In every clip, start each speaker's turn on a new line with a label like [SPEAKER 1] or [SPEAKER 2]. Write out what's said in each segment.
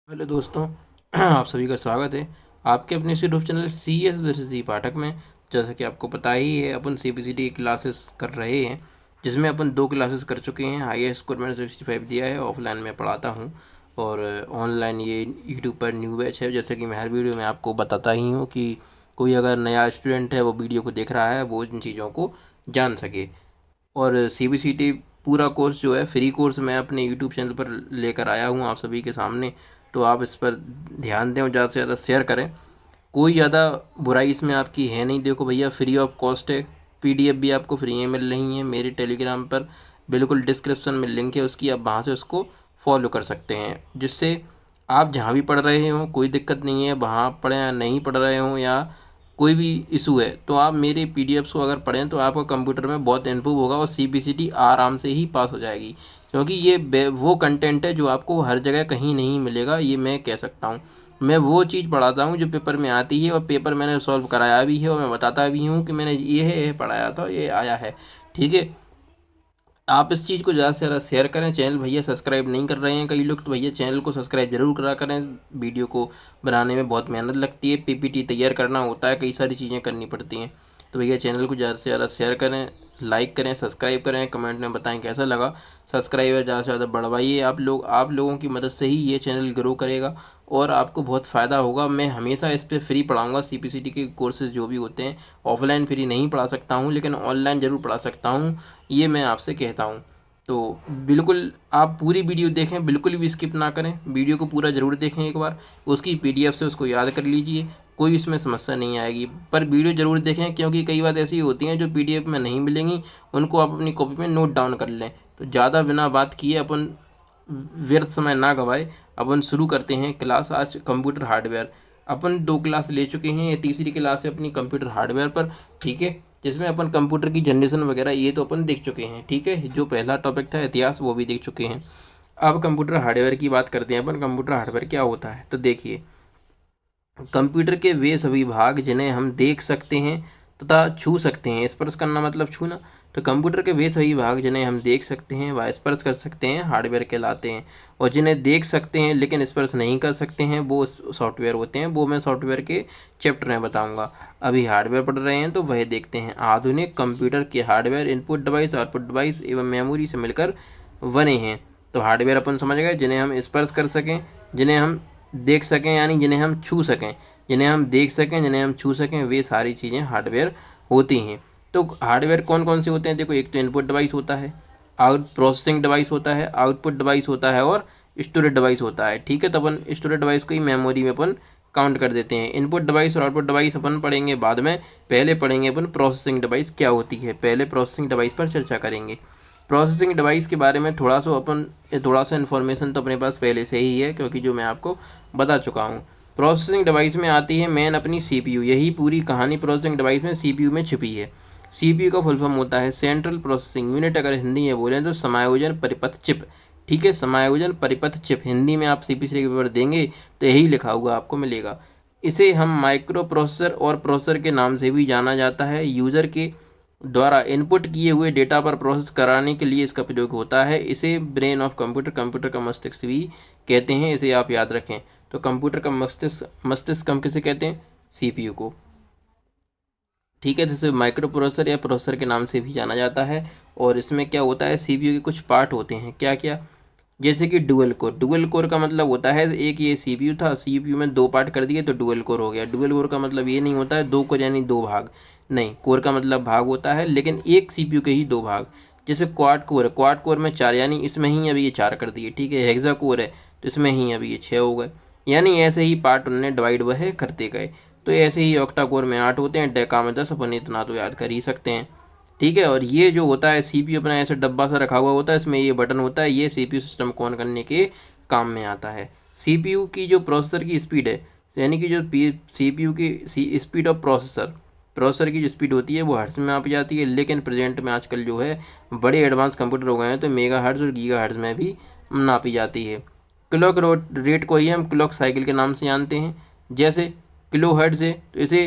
[SPEAKER 1] Hello दोस्तों। आप सभी का स्वागत है आपके अपने इस YouTube channel C S versus Pathak में। जैसा कि आपको पता ही है, अपन C B C D classes कर रहे हैं, जिसमें अपन 2 क्लासेस कर चुके हैं। हाईएस्ट स्कोर मैंने 65 दिया है। ऑफलाइन में पढ़ाता हूं और ऑनलाइन ये यूट्यूब पर न्यू बैच है। जैसे कि मैं हर वीडियो में आपको बताता ही हूँ कि कोई अगर नया स्टूडेंट है वो वीडियो को देख रहा है, वो इन चीज़ों को जान सके। और सी बी सी टी पूरा कोर्स जो है फ्री कोर्स मैं अपने यूट्यूब चैनल पर लेकर आया हूँ आप सभी के सामने। तो आप इस पर ध्यान दें और ज़्यादा से ज़्यादा शेयर करें। कोई ज़्यादा बुराई इसमें आपकी है नहीं। देखो भैया, फ्री ऑफ कॉस्ट है। पीडीएफ भी आपको फ्री में मिल रही है मेरे टेलीग्राम पर। बिल्कुल डिस्क्रिप्शन में लिंक है उसकी, आप वहाँ से उसको फॉलो कर सकते हैं, जिससे आप जहाँ भी पढ़ रहे हों कोई दिक्कत नहीं है। वहाँ पढ़ें या नहीं पढ़ रहे हों या कोई भी इशू है, तो आप मेरे पीडीएफ्स को अगर पढ़ें तो आपका कंप्यूटर में बहुत इम्प्रूव होगा और सीबीसीटी आराम से ही पास हो जाएगी। क्योंकि ये वो कंटेंट है जो आपको हर जगह कहीं नहीं मिलेगा, ये मैं कह सकता हूँ। मैं वो चीज़ पढ़ाता हूँ जो पेपर में आती है, और पेपर मैंने सॉल्व कराया भी है और मैं बताता भी हूँ कि मैंने ये पढ़ाया था, ये आया है। ठीक है। आप इस चीज़ को ज़्यादा से ज़्यादा शेयर करें। चैनल भैया सब्सक्राइब नहीं कर रहे हैं कई लोग, तो भैया चैनल को सब्सक्राइब जरूर करा करें। वीडियो को बनाने में बहुत मेहनत लगती है, पीपीटी तैयार करना होता है, कई सारी चीज़ें करनी पड़ती हैं। तो भैया चैनल को ज़्यादा से ज़्यादा शेयर करें, लाइक करें, सब्सक्राइब करें, कमेंट में बताएं कैसा लगा। सब्सक्राइबर ज़्यादा से ज़्यादा बढ़वाइए। आप लोगों की मदद से ही ये चैनल ग्रो करेगा और आपको बहुत फ़ायदा होगा। मैं हमेशा इस पर फ्री पढ़ाऊँगा। सीपीसीटी के कोर्सेज जो भी होते हैं ऑफलाइन फ्री नहीं पढ़ा सकता हूँ, लेकिन ऑनलाइन ज़रूर पढ़ा सकता हूँ, ये मैं आपसे कहता हूँ। तो बिल्कुल आप पूरी वीडियो देखें, बिल्कुल भी स्किप ना करें। वीडियो को पूरा ज़रूर देखें एक बार, उसकी पीडीएफ से उसको याद कर लीजिए, कोई इसमें समस्या नहीं आएगी। पर वीडियो ज़रूर देखें, क्योंकि कई बात ऐसी होती हैं जो पीडीएफ में नहीं मिलेंगी, उनको आप अपनी कॉपी में नोट डाउन कर लें। तो ज़्यादा बिना बात किए अपन व्यर्थ समय ना गवाए, अपन शुरू करते हैं क्लास। आज कंप्यूटर हार्डवेयर अपन 2 क्लास ले चुके हैं, ये तीसरी क्लास है अपनी कंप्यूटर हार्डवेयर पर। ठीक है, जिसमें अपन कंप्यूटर की जनरेशन वगैरह ये तो अपन देख चुके हैं। ठीक है, जो पहला टॉपिक था इतिहास, वो भी देख चुके हैं। अब कंप्यूटर हार्डवेयर की बात करते हैं अपन। कंप्यूटर हार्डवेयर क्या होता है, तो देखिए, कंप्यूटर के वे सभी भाग जिन्हें हम देख सकते हैं तथा छू सकते हैं। स्पर्श करना मतलब छूना। तो कंप्यूटर के वे सभी भाग जिन्हें हम देख सकते हैं व स्पर्श कर सकते हैं हार्डवेयर कहलाते हैं। और जिन्हें देख सकते हैं लेकिन स्पर्श नहीं कर सकते हैं वो सॉफ्टवेयर होते हैं। वो मैं सॉफ्टवेयर के चैप्टर में बताऊंगा। अभी हार्डवेयर पढ़ रहे हैं तो वह देखते हैं। आधुनिक कंप्यूटर के hardware input device, output device एवं मेमोरी से मिलकर बने हैं। तो हार्डवेयर अपन समझ गए, जिन्हें हम स्पर्श कर सकें, जिन्हें हम देख सकें, यानी जिन्हें हम छू सकें, जिन्हें हम देख सकें, जिन्हें हम छू सकें, वे सारी चीज़ें हार्डवेयर होती हैं। तो हार्डवेयर कौन कौन से होते हैं, देखो, एक तो इनपुट डिवाइस होता है, आउट प्रोसेसिंग डिवाइस होता है, आउटपुट डिवाइस होता है और स्टोरेज डिवाइस होता है। ठीक है, तो अपन स्टोरेज डिवाइस को ही मेमोरी में अपन काउंट कर देते हैं। इनपुट डिवाइस और आउटपुट डिवाइस अपन पढ़ेंगे बाद में, पहले पढ़ेंगे अपन प्रोसेसिंग डिवाइस क्या होती है। पहले प्रोसेसिंग डिवाइस पर चर्चा करेंगे। प्रोसेसिंग डिवाइस के बारे में थोड़ा सा इन्फॉर्मेशन तो अपने पास पहले से ही है, क्योंकि जो मैं आपको बता चुका हूँ। प्रोसेसिंग डिवाइस में आती है मेन अपनी सीपीयू। यही पूरी कहानी प्रोसेसिंग डिवाइस में सीपीयू में छिपी है। सीपीयू का फुल फॉर्म होता है सेंट्रल प्रोसेसिंग यूनिट। अगर हिंदी में बोलें तो समायोजन परिपथ चिप। ठीक है, समायोजन परिपथ चिप हिंदी में आप सीपीसी के पेपर देंगे तो यही लिखा हुआ आपको मिलेगा। इसे हम माइक्रो प्रोसेसर और प्रोसेसर के नाम से भी जाना जाता है। यूज़र के द्वारा इनपुट किए हुए डेटा पर प्रोसेस कराने के लिए इसका प्रयोग होता है। इसे ब्रेन ऑफ कंप्यूटर, कंप्यूटर का मस्तिष्क भी कहते हैं। इसे आप याद रखें। तो कंप्यूटर का मस्तिष्क हम किसे कहते हैं, सीपीयू को। ठीक है, जैसे माइक्रो प्रोसेसर या प्रोसेसर के नाम से भी जाना जाता है। और इसमें क्या होता है, सीपीयू के कुछ पार्ट होते हैं। क्या क्या, जैसे कि डुअल कोर। डुअल कोर का मतलब होता है, एक ये सीपीयू था, सीपीयू में 2 पार्ट कर दिए तो डुअल कोर हो गया। डुअल कोर का मतलब ये नहीं होता है 2 कोर यानी 2 भाग, नहीं, कोर का मतलब भाग होता है, लेकिन एक सीपीयू के ही 2 भाग। जैसे क्वाड कोर है, क्वाड कोर में 4, यानी इसमें ही अभी ये 4 कर दिए। ठीक है, हेक्सा कोर है तो इसमें ही अभी ये 6 हो गए। यानी ऐसे ही पार्ट उन्होंने डिवाइड वह करते गए। तो ऐसे ही ऑक्टा कोर में 8 होते हैं, डेका में 10, अपन इतना तो याद कर ही सकते हैं। ठीक है, और ये जो होता है सीपीयू अपना ऐसे डब्बा सा रखा हुआ होता है, इसमें ये बटन होता है, ये सीपीयू सिस्टम को ऑन करने के काम में आता है। सीपीयू की जो प्रोसेसर की स्पीड है, यानी कि जो सीपीयू की स्पीड ऑफ प्रोसेसर की जो स्पीड होती है वो हर्ट्ज में मापी जाती है। लेकिन प्रेजेंट में आजकल जो है बड़े एडवांस कंप्यूटर हो गए हैं, तो मेगा हर्ट्ज और गीगा हर्ट्ज में भी नापी जाती है। क्लॉक रेट को ही हम क्लॉक साइकिल के नाम से जानते हैं। जैसे किलो हर्ट्ज है तो इसे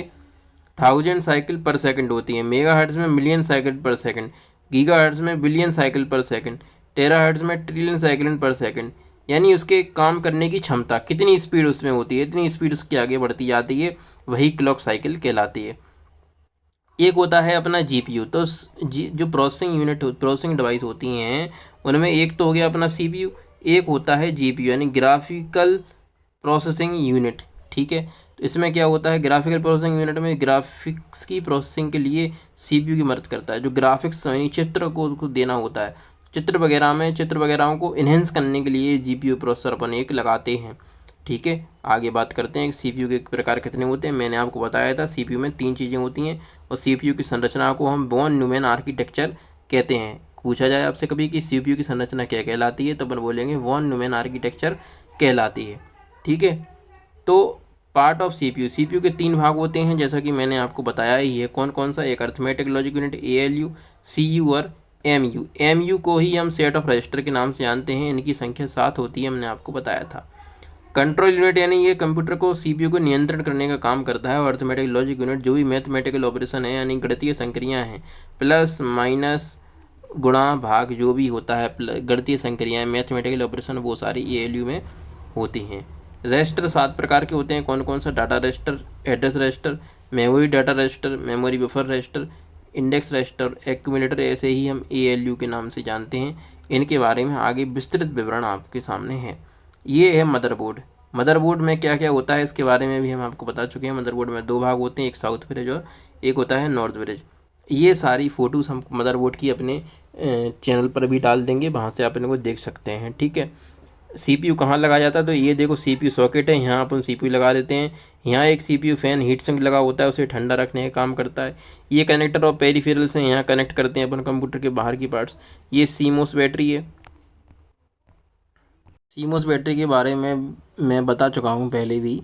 [SPEAKER 1] 1000 साइकिल पर सेकंड होती है। मेगा हर्ट्ज में मिलियन साइकिल पर सेकंड, गीगा हर्ट्ज में बिलियन साइकिल पर सेकंड, टेरा हर्ट्ज में ट्रिलियन साइकिल पर सेकंड। यानी उसके काम करने की क्षमता, कितनी स्पीड उसमें होती है, इतनी स्पीड उसकी आगे बढ़ती जाती है, वही क्लॉक साइकिल कहलाती है। एक होता है अपना जीपीयू। तो जो प्रोसेसिंग यूनिट प्रोसेसिंग डिवाइस होती हैं उनमें एक तो हो गया अपना सीपीयू, एक होता है जीपीयू यानी ग्राफिकल प्रोसेसिंग यूनिट। ठीक है, तो इसमें क्या होता है, ग्राफिकल प्रोसेसिंग यूनिट में ग्राफिक्स की प्रोसेसिंग के लिए सीपीयू की मदद करता है। जो ग्राफिक्स यानी चित्र को उसको देना होता है, चित्र वगैरह को इन्हेंस करने के लिए जीपीयू प्रोसेसर अपन एक लगाते हैं। ठीक है, आगे बात करते हैं सीपीयू के प्रकार कितने होते हैं। मैंने आपको बताया था सीपीयू में 3 चीज़ें होती हैं और सीपीयू की संरचना को हम वॉन न्यूमैन आर्किटेक्चर कहते हैं। पूछा जाए आपसे कभी कि सीपीयू की संरचना क्या कहलाती है, तो अपन बोलेंगे वॉन न्यूमैन आर्किटेक्चर कहलाती है। ठीक है, तो पार्ट ऑफ सीपीयू के 3 भाग होते हैं, जैसा कि मैंने आपको बताया ही है। कौन कौन सा, एक arithmetic logic unit ALU, CU और एमयू। एमयू को ही हम सेट ऑफ रजिस्टर के नाम से जानते हैं, इनकी संख्या 7 होती है, हमने आपको बताया था। कंट्रोल यूनिट यानी ये कंप्यूटर को सीपीयू को नियंत्रण करने का काम करता है। और अर्थमेटिक लॉजिक यूनिट जो भी मैथमेटिकल ऑपरेशन है यानी गणितीय संक्रियाएं हैं, प्लस माइनस गुणा भाग जो भी होता है गणितीय संक्रियाएं मैथमेटिकल ऑपरेशन, वो सारी एएलयू में होती हैं। रजिस्टर 7 प्रकार के होते हैं। कौन कौन सा, data register, address register, memory data register, memory buffer register, index register, accumulator, ऐसे ही हम एएलयू के नाम से जानते हैं। इनके बारे में आगे विस्तृत विवरण आपके सामने है। ये है मदरबोर्ड। मदरबोर्ड में क्या क्या होता है इसके बारे में भी हम आपको बता चुके हैं। मदरबोर्ड में 2 भाग होते हैं, एक साउथ ब्रिज और एक होता है नॉर्थ ब्रिज। ये सारी फ़ोटोज़ हम मदरबोर्ड की अपने चैनल पर भी डाल देंगे, वहाँ से आप इनको देख सकते हैं। ठीक है, सीपीयू कहाँ लगाया जाता है, तो ये देखो सीपीयू सॉकेट है, यहाँ अपन सीपीयू लगा देते हैं। यहाँ एक सीपीयू फैन हीट सिंक लगा होता है, उसे ठंडा रखने का काम करता है। ये कनेक्टर और पेरिफेरल्स हैं, यहाँ कनेक्ट करते हैं अपन कंप्यूटर के बाहर की पार्ट्स। ये सीमोस बैटरी है। सीमोस बैटरी के बारे में मैं बता चुका हूँ पहले भी।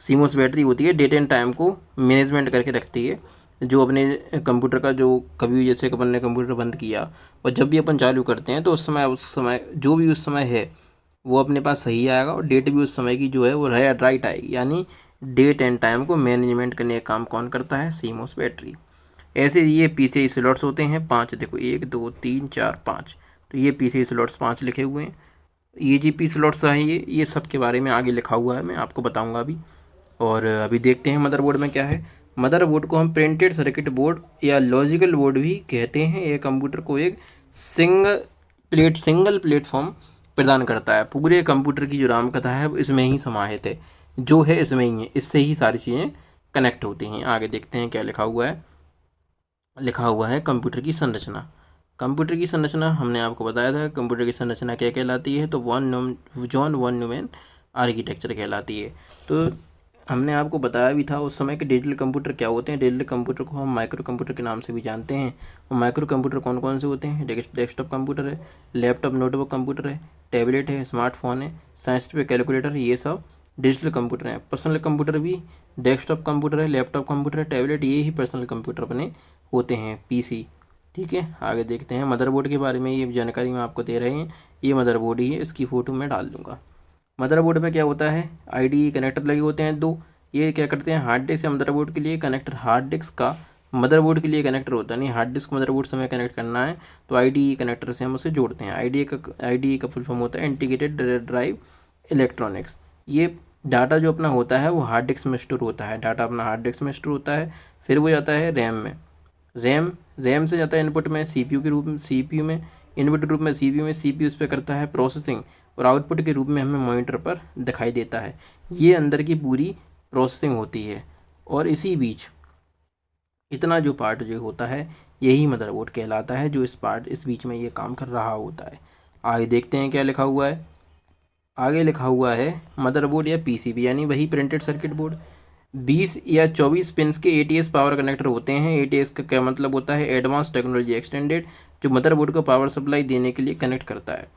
[SPEAKER 1] सीमोस बैटरी होती है डेट एंड टाइम को मैनेजमेंट करके रखती है। जो अपने कंप्यूटर का, जो कभी भी जैसे अपन ने कंप्यूटर बंद किया और जब भी अपन चालू करते हैं तो उस समय जो भी उस समय है वो अपने पास सही आएगा और डेट भी उस समय की जो है वो राइट आएगी। यानी डेट एंड टाइम को मैनेजमेंट करने का काम कौन करता है, सीमोस बैटरी। ऐसे ये पीसीआई स्लॉट्स होते हैं 5, देखो 1 2 3 4 5, तो ये पीसीआई स्लॉट्स 5 लिखे हुए हैं। ईजीपी स्लॉट्स हैं ये सब के बारे में आगे लिखा हुआ है, मैं आपको बताऊंगा अभी। और अभी देखते हैं मदरबोर्ड में क्या है। मदरबोर्ड को हम प्रिंटेड सर्किट बोर्ड या लॉजिकल बोर्ड भी कहते हैं। ये कंप्यूटर को एक सिंगल प्लेटफॉर्म प्रदान करता है। पूरे कंप्यूटर की जो राम कथा है वो इसमें ही समाहित है, जो है इसमें ही है, इससे ही सारी चीज़ें कनेक्ट होती हैं। आगे देखते हैं क्या लिखा हुआ है। लिखा हुआ है कंप्यूटर की संरचना। कंप्यूटर की संरचना हमने आपको बताया था, कंप्यूटर की संरचना क्या कहलाती है, तो जॉन वॉन न्यूमैन आर्किटेक्चर कहलाती है। तो हमने आपको बताया भी था उस समय के डिजिटल कंप्यूटर क्या होते हैं। डिजिटल कंप्यूटर को हम माइक्रो कंप्यूटर के नाम से भी जानते हैं। और माइक्रो कंप्यूटर कौन कौन से होते हैं, डेस्कटॉप कंप्यूटर है, लैपटॉप नोटबुक कंप्यूटर है, टैबलेट है, स्मार्टफोन है, साइंटिफिक कैलकुलेटर, ये सब डिजिटल कंप्यूटर हैं। पर्सनल कंप्यूटर भी डेस्कटॉप कंप्यूटर है, लैपटॉप कंप्यूटर है, टैबलेट, ये ही पर्सनल कंप्यूटर अपने होते हैं, पीसी। ठीक है, आगे देखते हैं मदरबोर्ड के बारे में। ये जानकारी मैं आपको दे रहे हैं, ये मदरबोर्ड ही है, इसकी फ़ोटो मैं डाल दूँगा। मदरबोर्ड में क्या होता है, आईडी कनेक्टर लगे होते हैं 2। ये क्या करते हैं, हार्ड डिस्क या मदरबोर्ड के लिए कनेक्टर, हार्ड डिस्क का मदरबोर्ड के लिए कनेक्टर होता है। नहीं, हार्ड डिस्क मदरबोर्ड से हमें कनेक्ट करना है तो आईडी कनेक्टर से हम उसे जोड़ते हैं। आईडी का फुल फॉर्म होता है इंटीग्रेटेड ड्राइव इलेक्ट्रॉनिक्स। ये डाटा जो अपना होता है वो हार्ड डिस्क में स्टोर होता है, डाटा अपना हार्ड डिस्क में स्टोर होता है, फिर वो जाता है रैम में। रैम से जाता है इनपुट में सीपीयू के रूप में, सीपीयू में इनपुट रूप में सीपीयू उस पर करता है प्रोसेसिंग और आउटपुट के रूप में हमें मॉनिटर पर दिखाई देता है। ये अंदर की पूरी प्रोसेसिंग होती है। और इसी बीच इतना जो पार्ट जो होता है यही मदरबोर्ड कहलाता है, जो इस बीच में ये काम कर रहा होता है। आगे देखते हैं क्या लिखा हुआ है। आगे लिखा हुआ है मदरबोर्ड या पीसीबी यानी वही प्रिंटेड सर्किट बोर्ड। 20 या 24 पिंस के एटीएस पावर कनेक्टर होते हैं। एटीएस का क्या मतलब होता है, एडवांस टेक्नोलॉजी एक्सटेंडेड, जो मदरबोर्ड को पावर सप्लाई देने के लिए कनेक्ट करता है।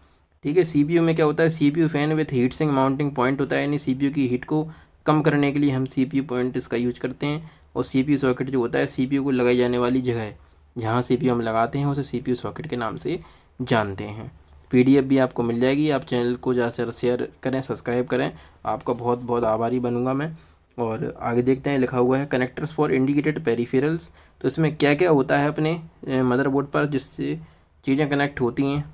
[SPEAKER 1] ठीक है, सीपीयू में क्या होता है, CPU fan with heat sink mounting point होता है, यानी सीपीयू की हीट को कम करने के लिए हम सीपीयू पॉइंट इसका यूज करते हैं। और सीपीयू सॉकेट जो होता है सीपीयू को लगाई जाने वाली जगह जहाँ सीपीयू हम लगाते हैं उसे सीपीयू सॉकेट के नाम से जानते हैं। पीडीएफ भी आपको मिल जाएगी। आप चैनल को ज़्यादा से शेयर करें, सब्सक्राइब करें, आपका बहुत बहुत आभारी बनूंगा मैं। और आगे देखते हैं, लिखा हुआ है कनेक्टर्स फॉर इंडिकेटेड पेरिफेरल्स। तो इसमें क्या क्या होता है अपने मदरबोर्ड पर जिससे चीज़ें कनेक्ट होती हैं।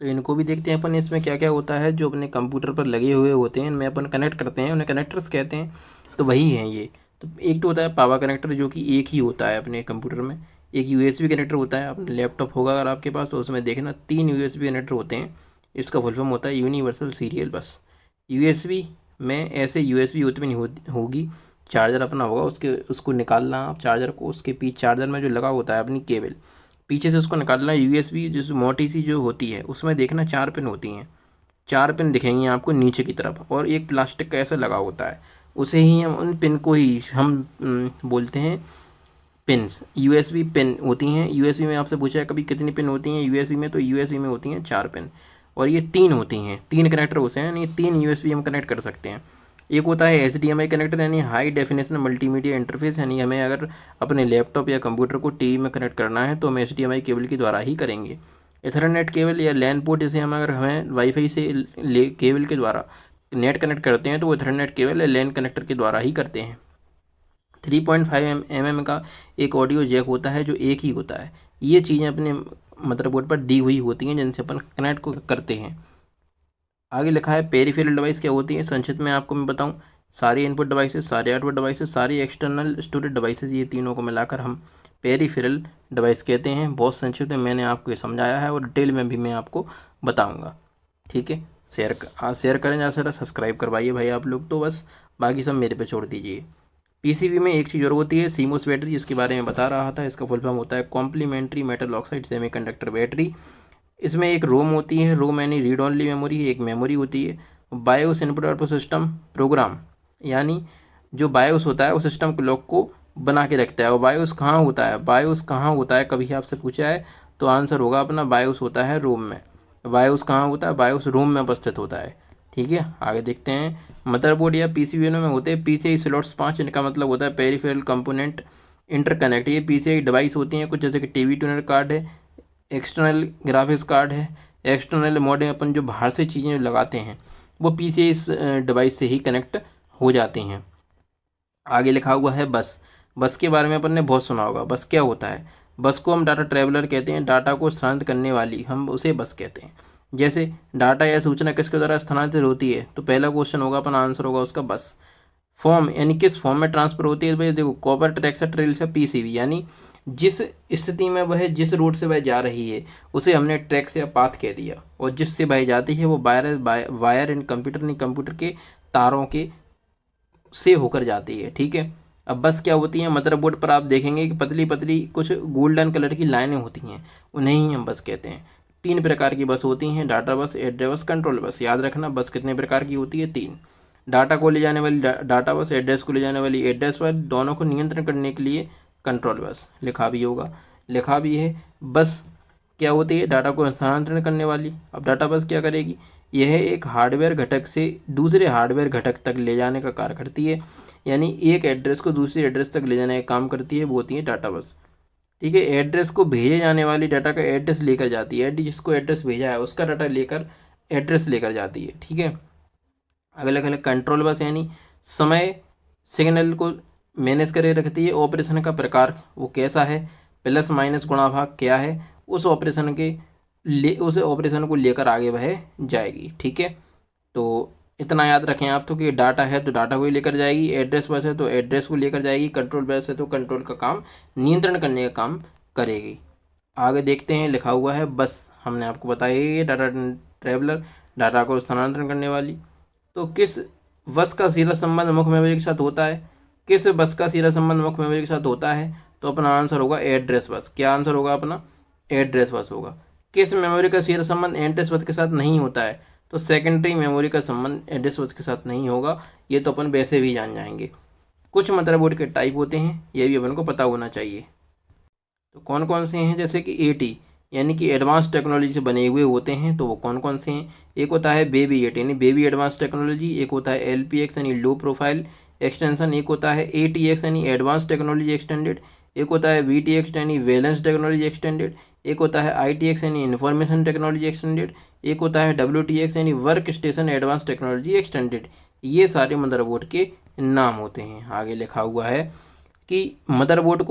[SPEAKER 1] तो इनको भी देखते हैं अपन, इसमें क्या क्या होता है। जो अपने कंप्यूटर पर लगे हुए होते हैं इनमें अपन कनेक्ट करते हैं, उन्हें कनेक्टर्स कहते हैं। तो वही हैं ये। तो एक तो होता है पावर कनेक्टर, जो कि एक ही होता है अपने कंप्यूटर में। एक यूएसबी कनेक्टर होता है, अपने लैपटॉप होगा अगर आपके पास, तो उसमें देखना 3 यूएसबी कनेक्टर होते हैं। इसका फुल फॉर्म होता है यूनिवर्सल सीरियल बस। यूएसबी में ऐसे यूएसबी उत्पन्न होगी, चार्जर अपना होगा, उसको निकालना आप चार्जर को, उसके पीछे चार्जर में जो लगा होता है अपनी केबल, पीछे से उसको निकालना। यूएसबी जो मोटी सी जो होती है उसमें देखना 4 पिन होती हैं। 4 पिन दिखेंगी आपको नीचे की तरफ, और एक प्लास्टिक का ऐसा लगा होता है। उसे ही हम उन पिन को ही हम बोलते हैं पिन्स। यूएसबी पिन होती हैं। यूएसबी में आपसे पूछा है कभी कितनी पिन होती हैं यूएसबी में, तो यूएसबी में होती हैं 4 पिन। और ये 3 होती हैं, 3 कनेक्टर होते हैं, यानी 3 यूएसबी हम कनेक्ट कर सकते हैं। एक होता है HDMI कनेक्टर, यानी हाई डेफिनेशन मल्टीमीडिया इंटरफेस, यानी हमें अगर अपने लैपटॉप या कंप्यूटर को टीवी में कनेक्ट करना है तो हम HDMI केबल के द्वारा ही करेंगे। इथरनेट केबल या लैन पोर्ट, जैसे हम अगर हमें वाईफाई से केबल के द्वारा नेट कनेक्ट करते हैं तो वो इथरनेट केबल या लैन कनेक्टर के द्वारा ही करते हैं। 3.5 mm का एक ऑडियो जैक होता है जो एक ही होता है। ये चीज़ें अपने मदरबोर्ड पर दी हुई होती हैं जिनसे अपन कनेक्ट को करते हैं। आगे लिखा है पेरिफेरल डिवाइस क्या होती है। संक्षिप्त में आपको मैं बताऊं, सारी इनपुट डिवाइसेस, सारे आउटपुट डिवाइसेस, सारी एक्सटर्नल स्टोरेज डिवाइसेस, ये तीनों को मिलाकर हम पेरिफेरल डिवाइस कहते हैं। बहुत संक्षिप्त में मैंने आपको ये समझाया है और डिटेल में भी मैं आपको बताऊँगा। ठीक है, शेयर करें, ज़्यादा से ज़्यादा सब्सक्राइब करवाइए भाई आप लोग, तो बस बाकी सब मेरे पे छोड़ दीजिए। पीसीबी में एक चीज़ और होती है, सीमोस बैटरी, जिसके बारे में बता रहा था। इसका फुल फॉर्म होता है complementary metal oxide semiconductor battery. इसमें एक रोम होती है, रोम यानी रीड ओनली मेमोरी, एक मेमोरी होती है। BIOS input output system programme, यानी जो बायोस होता है वो सिस्टम क्लॉक को बना के रखता है। और बायोस कहाँ होता है, बायोस कहाँ होता है कभी आपसे पूछा है तो आंसर होगा अपना बायोस होता है रोम में। बायोस कहाँ होता है, बायोस रोम में उपस्थित होता है। ठीक है, आगे देखते हैं। मदरबोर्ड या पीसीबी में होते हैं PCI स्लॉट्स 5, इनका मतलब होता है पेरिफेरल कंपोनेंट इंटरकनेक्ट। ये PCI डिवाइस होती हैं कुछ, जैसे कि टीवी ट्यूनर कार्ड है, एक्सटर्नल ग्राफिक्स कार्ड है, एक्सटर्नल मॉडेम, अपन जो बाहर से चीज़ें लगाते हैं वो PCI डिवाइस से ही कनेक्ट हो जाते हैं। आगे लिखा हुआ है बस। बस के बारे में अपन ने बहुत सुना होगा। बस क्या होता है, बस को हम डाटा ट्रैवलर कहते हैं, डाटा को स्थानांतरित करने वाली हम उसे बस कहते हैं। जैसे डाटा या सूचना किसके द्वारा स्थानांतरित होती है, तो पहला क्वेश्चन होगा अपना, आंसर होगा उसका बस। फॉर्म यानी किस फॉर्म में ट्रांसफर होती है, भाई देखो कॉपर ट्रैक्सर रेल से PCB, यानी जिस स्थिति में वह जिस रोड से वह जा रही है उसे हमने ट्रैक्स या पाथ कह दिया, और जिससे वह जाती है वो वायर इन कंप्यूटर, नहीं कंप्यूटर के तारों के से होकर जाती है। ठीक है, अब बस क्या होती है, मदरबोर्ड पर आप देखेंगे कि पतली पतली कुछ गोल्डन कलर की लाइनें होती हैं, उन्हें ही हम बस कहते हैं। 3 प्रकार की बस होती हैं, डाटा बस, एड्रेस बस, कंट्रोल बस। याद रखना बस कितने प्रकार की होती है, 3। डाटा को ले जाने वाली डाटा बस, एड्रेस को ले जाने वाली एड्रेस बस, दोनों को नियंत्रण करने के लिए कंट्रोल बस। लिखा भी होगा, लिखा भी है। बस क्या होती है, डाटा को स्थानांतरण करने वाली। अब डाटा बस क्या करेगी, यह एक हार्डवेयर घटक से दूसरे हार्डवेयर घटक तक ले जाने का कार्य करती है, यानी एक एड्रेस को दूसरे एड्रेस तक ले जाने का काम करती है, वो होती है डाटा बस। ठीक है, एड्रेस को भेजे जाने वाली डाटा का एड्रेस लेकर जाती है, जिसको एड्रेस भेजा है उसका डाटा लेकर एड्रेस लेकर जाती है। ठीक है, अलग अलग कंट्रोल बस, यानी समय सिग्नल को मैनेज करे रखती है। ऑपरेशन का प्रकार वो कैसा है, प्लस माइनस गुणा भाग क्या है, उस ऑपरेशन को लेकर आगे वह जाएगी। ठीक है, तो इतना याद रखें आप तो कि डाटा है तो डाटा को ही लेकर जाएगी, एड्रेस बस है तो एड्रेस को लेकर जाएगी, कंट्रोल बस है तो कंट्रोल का काम नियंत्रण करने का काम करेगी। आगे देखते हैं, लिखा हुआ है बस, हमने आपको बताया ये डाटा ट्रैवलर, डाटा को स्थानांतरण करने वाली। तो किस बस का सीधा संबंध मुख्य मेमोरी के साथ होता है, किस बस का सीधा संबंध मुख्य मेमोरी के साथ होता है, तो अपना आंसर होगा एड्रेस बस। क्या आंसर होगा अपना, एड्रेस बस होगा। किस मेमोरी का सीधा संबंध एड्रेस बस के साथ नहीं होता है, तो सेकेंडरी मेमोरी का संबंध एड्रेस बस के साथ नहीं होगा। ये तो अपन वैसे भी जान जाएंगे। कुछ मदरबोर्ड के टाइप होते हैं, ये भी अपन को पता होना चाहिए। तो कौन कौन से हैं, जैसे कि AT यानी कि एडवांस टेक्नोलॉजी से बने हुए होते हैं, तो वो कौन कौन से हैं। एक होता है बेबी 8 यानी बेबी एडवांस टेक्नोलॉजी, एक होता है LPX यानी लो प्रोफाइल एक्सटेंशन, एक होता है ATX यानी एडवांस टेक्नोलॉजी एक्सटेंडेड, एक होता है VTX यानी वैलेंस टेक्नोलॉजी एक्सटेंडेड, एक होता है ITX यानी इन्फॉर्मेशन टेक्नोलॉजी एक्सटेंडेड, एक होता है WTX यानी work station advance technology extended. ये सारे मदरबोर्ड के नाम होते हैं। आगे लिखा हुआ है कि मदरबोर्ड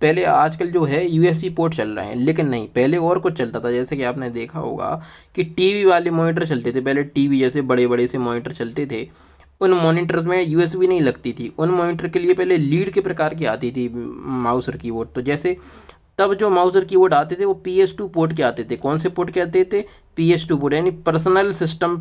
[SPEAKER 1] पहले आजकल जो है यूएसबी पोर्ट चल रहे हैं, लेकिन नहीं, पहले और कुछ चलता था। जैसे कि आपने देखा होगा कि टीवी वाले मॉनिटर चलते थे पहले, टीवी जैसे बड़े बड़े से मॉनिटर चलते थे, उन मॉनिटर्स में यूएसबी नहीं लगती थी। उन मॉनिटर के लिए पहले लीड के प्रकार की आती थी माउस और कीबोर्ड। तो जैसे तब जो माउस और कीबोर्ड आते थे वो PS2 पोर्ट के आते थे। कौन से पोर्ट के आते थे? PS2 पोर्ट, यानी पर्सनल सिस्टम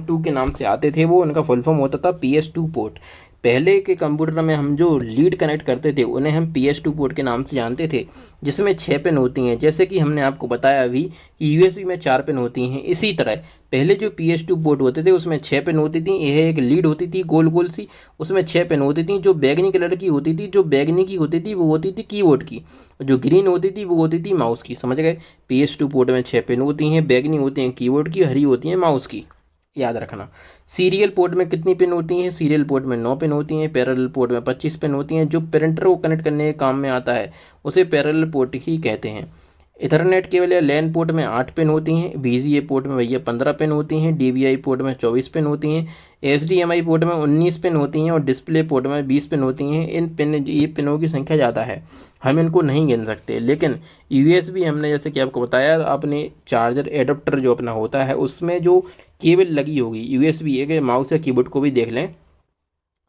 [SPEAKER 1] 2 के नाम से आते थे वो। उनका फुल फॉर्म होता था PS2 पोर्ट। पहले के कंप्यूटर में हम जो लीड कनेक्ट करते थे उन्हें हम PS2 पोर्ट के नाम से जानते थे, जिसमें 6 पिन होती हैं। जैसे कि हमने आपको बताया अभी कि यूएसबी में 4 पिन होती हैं, इसी तरह पहले जो PS2 पोर्ट होते थे उसमें 6 पिन होती थी। यह एक लीड होती थी गोल गोल सी, उसमें 6 पिन होती थी। जो बैगनी कलर की होती थी, जो बैगनी की होती थी वो होती थी कीबोर्ड की, जो ग्रीन होती थी वो होती थी माउस की। समझ गए? PS2 पोर्ट में 6 पिन होती हैं, बैगनी होती हैं कीबोर्ड की, हरी होती हैं माउस की, याद रखना। सीरियल पोर्ट में कितनी पिन होती हैं? सीरियल पोर्ट में 9 पिन होती हैं। पैरेलल पोर्ट में 25 पिन होती हैं। जो प्रिंटर को कनेक्ट करने के काम में आता है उसे पैरेलल पोर्ट ही कहते हैं। इथरनेट केबल या लैन पोर्ट में 8 पिन होती हैं। VGA पोर्ट में भैया 15 पिन होती हैं। DVI पोर्ट में 24 पिन होती हैं। HDMI पोर्ट में 19 पिन होती हैं और डिस्प्ले पोर्ट में 20 पिन होती हैं। ये पिनों की संख्या ज़्यादा है, हम इनको नहीं गिन सकते। लेकिन USB हमने जैसे कि आपको बताया, आपने चार्जर एडाप्टर जो अपना होता है उसमें जो केबल लगी होगी USB, एक माउस या कीबोर्ड को भी देख लें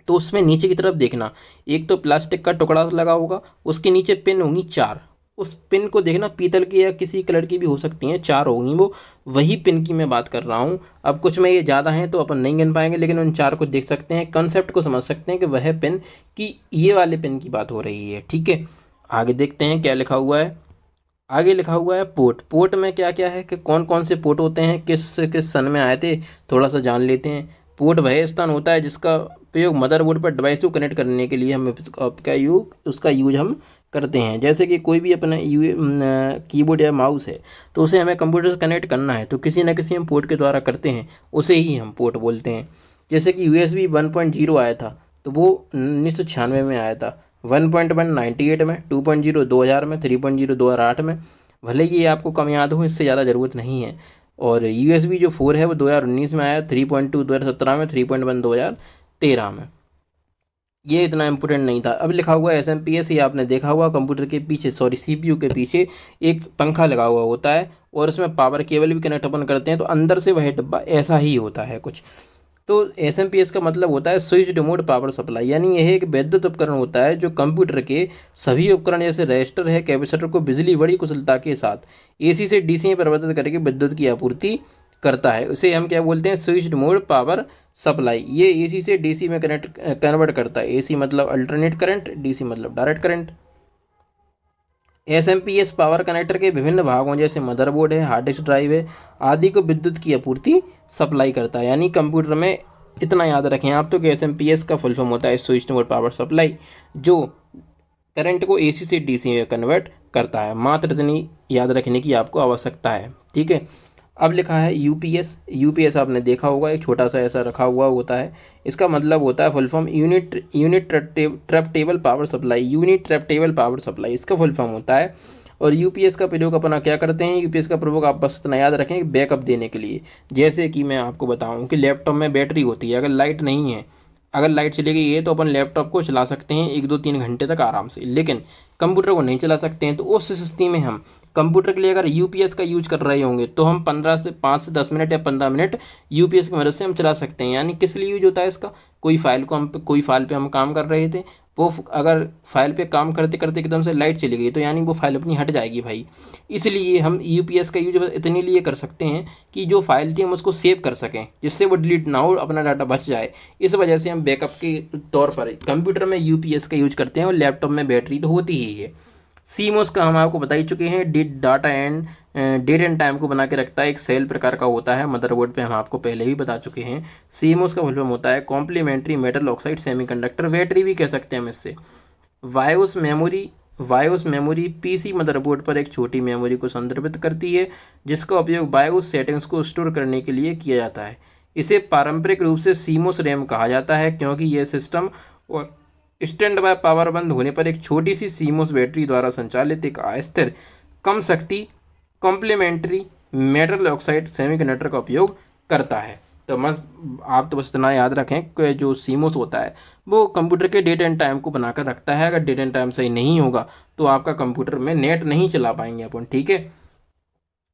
[SPEAKER 1] तो उसमें नीचे की तरफ देखना, एक तो प्लास्टिक का टुकड़ा लगा होगा, उसके नीचे पिन होंगी 4। उस पिन को देखना, पीतल की या किसी कलर की भी हो सकती हैं, 4 होंगी वो, वही पिन की मैं बात कर रहा हूँ। अब कुछ में ये ज़्यादा हैं तो अपन नहीं गिन पाएंगे, लेकिन उन 4 को देख सकते हैं, कंसेप्ट को समझ सकते हैं कि वह पिन की ये वाले पिन की बात हो रही है। ठीक है, आगे देखते हैं क्या लिखा हुआ है। आगे लिखा हुआ है पोर्ट। पोर्ट में क्या क्या है कि कौन कौन से पोर्ट होते हैं, किस किस सन में आए थे, थोड़ा सा जान लेते हैं। पोर्ट वह स्थान होता है जिसका उपयोग मदरबोर्ड पर डिवाइस को कनेक्ट करने के लिए हम उसका यूज हम करते हैं। जैसे कि कोई भी अपना कीबोर्ड या माउस है तो उसे हमें कंप्यूटर से कनेक्ट करना है तो किसी न किसी हम पोर्ट के द्वारा करते हैं, उसे ही हम पोर्ट बोलते हैं। जैसे कि USB 1.0 आया था तो वो 1996 में आया था, 1.1 98 में, 2.0 2000 में, 3.0 2008 में। भले ही ये आपको कम याद हो, इससे ज़्यादा ज़रूरत नहीं है। और USB जो 4 है वो 2019 में आया, 3.2 2017 में, 3.1 2013 में। ये इतना इम्पोर्टेंट नहीं था। अब लिखा हुआ है SMPS, ये आपने देखा हुआ कंप्यूटर के पीछे, सॉरी CPU के पीछे एक पंखा लगा हुआ होता है और उसमें पावर केबल भी कनेक्ट अपन करते हैं, तो अंदर से वह डब्बा ऐसा ही होता है कुछ। तो SMPS का मतलब होता है स्विच रिमोट पावर सप्लाई, यानी यह एक वैद्युत उपकरण होता है जो कंप्यूटर के सभी उपकरण जैसे रजिस्टर है, कैपेसिटर को बिजली बड़ी कुशलता के साथ AC से DC में परिवर्तित करके विद्युत की आपूर्ति करता है। उसे हम क्या बोलते हैं? Switch remote power supply. ये AC से DC में कन्वर्ट करता है। AC मतलब अल्टरनेट करंट, DC मतलब direct current. SMPS power connector के विभिन्न भागों जैसे मदरबोर्ड है, हार्ड डिस्क ड्राइव है आदि को विद्युत की आपूर्ति सप्लाई करता है। यानी कंप्यूटर में इतना याद रखें आप तो कि SMPS का फुल फॉर्म होता है स्विच रिमोट पावर सप्लाई, जो करंट को AC से DC में कन्वर्ट करता है। मात्र इतनी याद रखने की आपको आवश्यकता है। ठीक है, अब लिखा है यूपीएस आपने देखा होगा, एक छोटा सा ऐसा रखा हुआ होता है। इसका मतलब होता है full form uninterruptible power supply. Uninterruptible power supply इसका फुल फॉर्म होता है। और यूपीएस का प्रयोग अपना क्या करते हैं? यूपीएस का प्रयोग आप बस इतना याद रखें बैकअप देने के लिए। जैसे कि मैं आपको बताऊं कि लैपटॉप में बैटरी होती है, अगर लाइट नहीं है, अगर लाइट चली गई है तो अपन लैपटॉप को चला सकते हैं 1 2 3 घंटे तक आराम से, लेकिन कंप्यूटर को नहीं चला सकते हैं। तो उस स्थिति में हम कंप्यूटर के लिए अगर यूपीएस का यूज कर रहे होंगे तो हम 5 से 10 मिनट या 15 मिनट यूपीएस की मदद से हम चला सकते हैं। यानी किस लिए यूज होता है इसका? कोई फाइल पे हम काम कर रहे थे, वो अगर फाइल पे काम करते करते एकदम से लाइट चली गई तो यानी वो फाइल अपनी हट जाएगी भाई। इसलिए हम यूपीएस का यूज इतने लिए कर सकते हैं कि जो फाइल थी हम उसको सेव कर सकें, जिससे वो डिलीट ना हो, अपना डाटा बच जाए। इस वजह से हम बैकअप के तौर पर कंप्यूटर में यूपीएस का यूज करते हैं और लैपटॉप में बैटरी तो होती ही है। सीमोस का हम आपको बता ही चुके हैं, डेट एंड टाइम को बना के रखता है, एक सेल प्रकार का होता है। मदरबोर्ड पे हम आपको पहले ही बता चुके हैं। सीमोस का फुल फॉर्म होता है complementary metal oxide semiconductor, battery भी कह सकते हैं हम इससे। वायोस मेमोरी पीसी मदरबोर्ड पर एक छोटी मेमोरी को संदर्भित करती है जिसका उपयोग बायोस सेटिंग्स को स्टोर करने के लिए किया जाता है। इसे पारंपरिक रूप से सीमोस रैम कहा जाता है क्योंकि यह सिस्टम और स्टैंड बाय पावर बंद होने पर एक छोटी सी सीमोस बैटरी द्वारा संचालित एक अस्थिर कम शक्ति कॉम्प्लीमेंट्री मेटल ऑक्साइड सेमीकंडक्टर का उपयोग करता है। तो आप तो बस इतना याद रखें कि जो सीमोस होता है वो कंप्यूटर के डेट एंड टाइम को बनाकर रखता है। अगर डेट एंड टाइम सही नहीं होगा तो आपका कंप्यूटर में नेट नहीं चला पाएंगे अपन, ठीक है।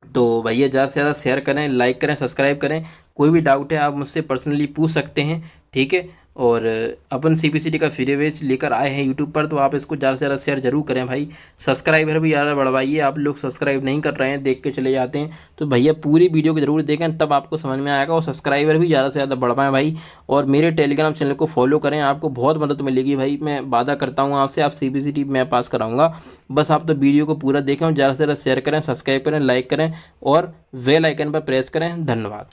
[SPEAKER 1] तो भैया ज़्यादा से ज़्यादा शेयर करें, लाइक करें, सब्सक्राइब करें। कोई भी डाउट है आप मुझसे पर्सनली पूछ सकते हैं, ठीक है। और अपन CPCT का फ्री बैच लेकर आए हैं यूट्यूब पर, तो आप इसको ज़्यादा से ज़्यादा शेयर जरूर करें भाई। सब्सक्राइबर भी ज़्यादा बढ़वाइए, आप लोग सब्सक्राइब नहीं कर रहे हैं, देख के चले जाते हैं। तो भैया पूरी वीडियो को जरूर देखें, तब आपको समझ में आएगा। और सब्सक्राइबर भी ज़्यादा से ज़्यादा बढ़वाएं भाई। और मेरे टेलीग्राम चैनल को फॉलो करें, आपको बहुत मदद मिलेगी भाई। मैं वादा करता हूँ आपसे, आप CPCT मैं पास कराऊंगा। बस आप तो वीडियो को पूरा देखें और ज़्यादा से ज़्यादा शेयर करें, सब्सक्राइब करें, लाइक करें और बेल आइकन पर प्रेस करें। धन्यवाद।